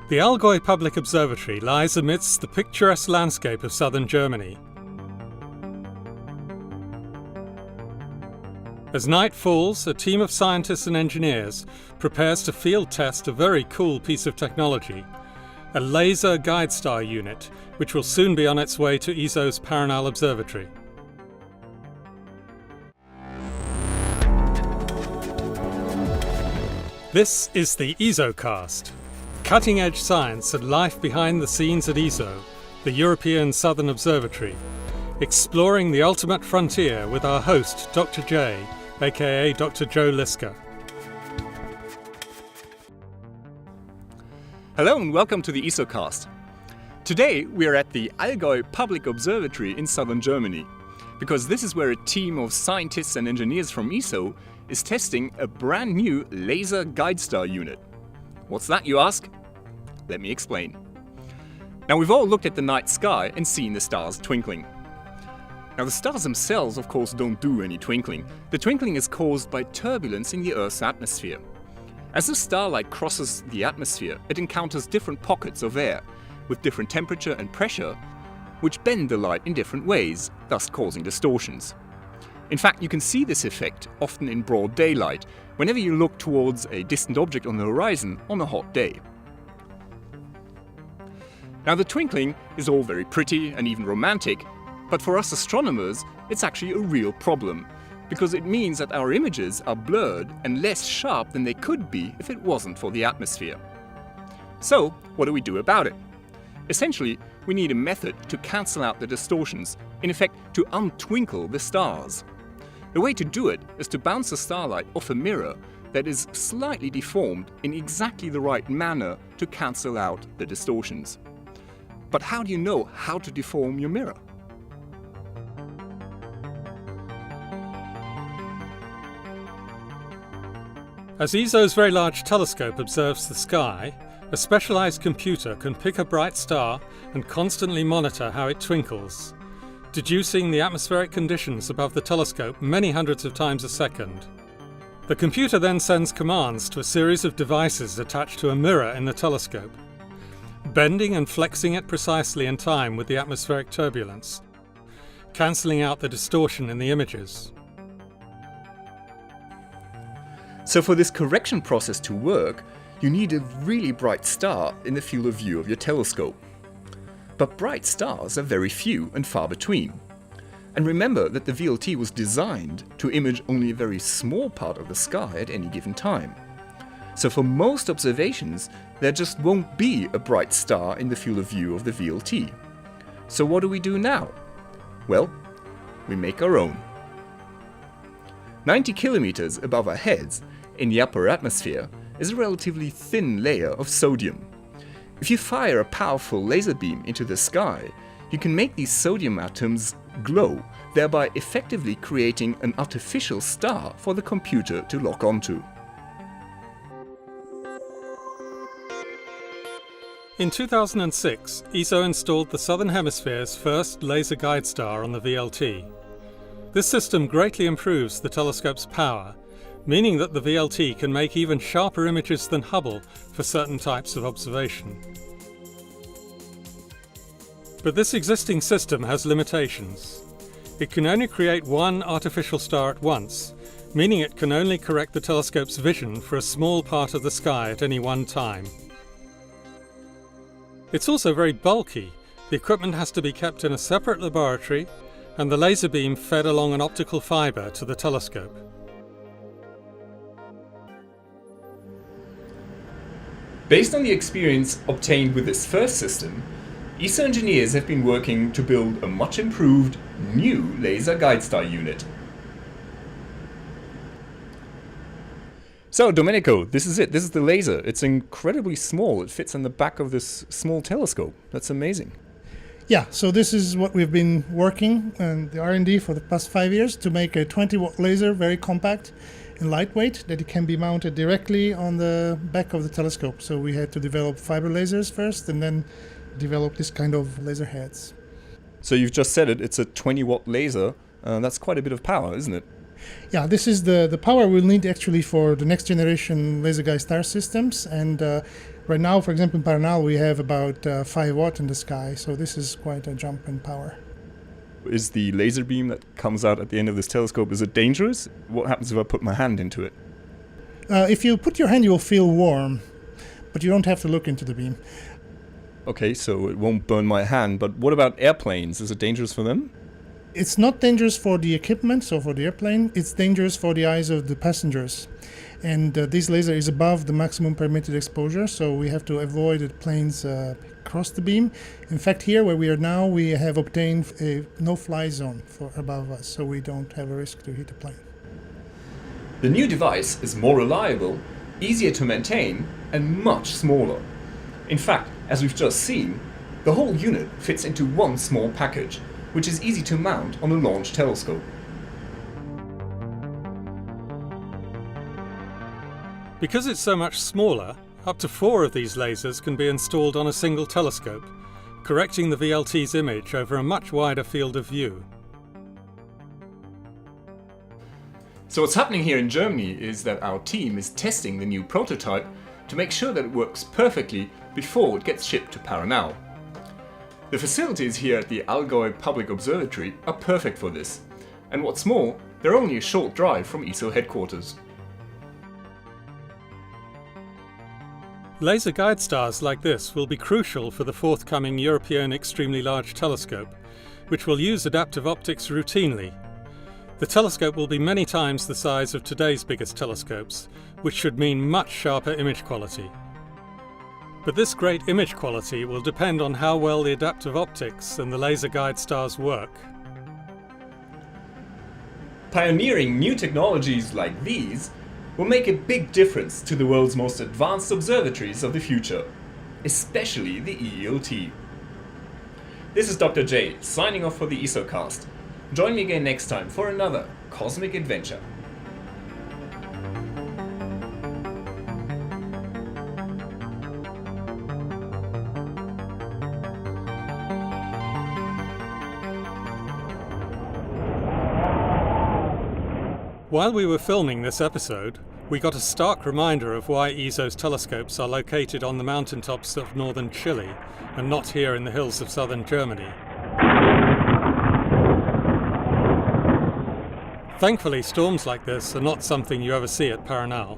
The Allgäu Public Observatory lies amidst the picturesque landscape of southern Germany. As night falls, a team of scientists and engineers prepares to field test a very cool piece of technology, a laser guide star unit, which will soon be on its way to ESO's Paranal Observatory. This is the ESOcast, cutting-edge science and life behind the scenes at ESO, the European Southern Observatory, exploring the ultimate frontier with our host, Dr. J, aka Dr. Joe Liska. Hello and welcome to the ESOcast. Today we are at the Allgäu Public Observatory in southern Germany, because this is where a team of scientists and engineers from ESO is testing a brand new laser guide star unit. What's that, you ask? Let me explain. Now, we've all looked at the night sky and seen the stars twinkling. Now, the stars themselves, of course, don't do any twinkling. The twinkling is caused by turbulence in the Earth's atmosphere. As the starlight crosses the atmosphere, it encounters different pockets of air with different temperature and pressure, which bend the light in different ways, thus causing distortions. In fact, you can see this effect often in broad daylight, whenever you look towards a distant object on the horizon on a hot day. Now, the twinkling is all very pretty and even romantic, but for us astronomers, it's actually a real problem, because it means that our images are blurred and less sharp than they could be if it wasn't for the atmosphere. So, what do we do about it? Essentially, we need a method to cancel out the distortions, in effect to untwinkle the stars. The way to do it is to bounce the starlight off a mirror that is slightly deformed in exactly the right manner to cancel out the distortions. But how do you know how to deform your mirror? As ESO's very large telescope observes the sky, a specialized computer can pick a bright star and constantly monitor how it twinkles, deducing the atmospheric conditions above the telescope many hundreds of times a second. The computer then sends commands to a series of devices attached to a mirror in the telescope, bending and flexing it precisely in time with the atmospheric turbulence, cancelling out the distortion in the images. So for this correction process to work, you need a really bright star in the field of view of your telescope. But bright stars are very few and far between. And remember that the VLT was designed to image only a very small part of the sky at any given time. So for most observations, there just won't be a bright star in the field of view of the VLT. So what do we do now? Well, we make our own. 90 kilometers above our heads, in the upper atmosphere, is a relatively thin layer of sodium. If you fire a powerful laser beam into the sky, you can make these sodium atoms glow, thereby effectively creating an artificial star for the computer to lock onto. In 2006, ESO installed the Southern Hemisphere's first laser guide star on the VLT. This system greatly improves the telescope's power, meaning that the VLT can make even sharper images than Hubble for certain types of observation. But this existing system has limitations. It can only create one artificial star at once, meaning it can only correct the telescope's vision for a small part of the sky at any one time. It's also very bulky. The equipment has to be kept in a separate laboratory, and the laser beam fed along an optical fibre to the telescope. Based on the experience obtained with this first system, ESO engineers have been working to build a much improved, new laser guide star unit. So, Domenico, this is it. This is the laser. It's incredibly small. It fits on the back of this small telescope. That's amazing. Yeah, so this is what we've been working on the R&D for the past 5 years to make a 20-watt laser, very compact and lightweight, that it can be mounted directly on the back of the telescope. So we had to develop fiber lasers first and then develop this kind of laser heads. So you've just said it, it's a 20-watt laser. That's quite a bit of power, isn't it? Yeah, this is the power we'll need actually for the next generation laser guide star systems. And right now, for example, in Paranal, we have about 5 watt in the sky. So this is quite a jump in power. Is the laser beam that comes out at the end of this telescope, is it dangerous? What happens if I put my hand into it? If you put your hand, you will feel warm, but you don't have to look into the beam. Okay, so it won't burn my hand, but what about airplanes? Is it dangerous for them? It's not dangerous for the equipment, so for the airplane. It's dangerous for the eyes of the passengers. And this laser is above the maximum permitted exposure, so we have to avoid that planes cross the beam. In fact, here where we are now, we have obtained a no-fly zone for above us, so we don't have a risk to hit a plane. The new device is more reliable, easier to maintain, and much smaller. In fact, as we've just seen, the whole unit fits into one small package, which is easy to mount on a launch telescope. Because it's so much smaller, up to 4 of these lasers can be installed on a single telescope, correcting the VLT's image over a much wider field of view. So what's happening here in Germany is that our team is testing the new prototype to make sure that it works perfectly before it gets shipped to Paranal. The facilities here at the Allgäu Public Observatory are perfect for this, and what's more, they're only a short drive from ESO headquarters. Laser guide stars like this will be crucial for the forthcoming European Extremely Large Telescope, which will use adaptive optics routinely. The telescope will be many times the size of today's biggest telescopes, which should mean much sharper image quality. But this great image quality will depend on how well the adaptive optics and the laser guide stars work. Pioneering new technologies like these will make a big difference to the world's most advanced observatories of the future, especially the EELT. This is Dr. J, signing off for the ESOcast. Join me again next time for another cosmic adventure. While we were filming this episode, we got a stark reminder of why ESO's telescopes are located on the mountaintops of northern Chile and not here in the hills of southern Germany. Thankfully, storms like this are not something you ever see at Paranal.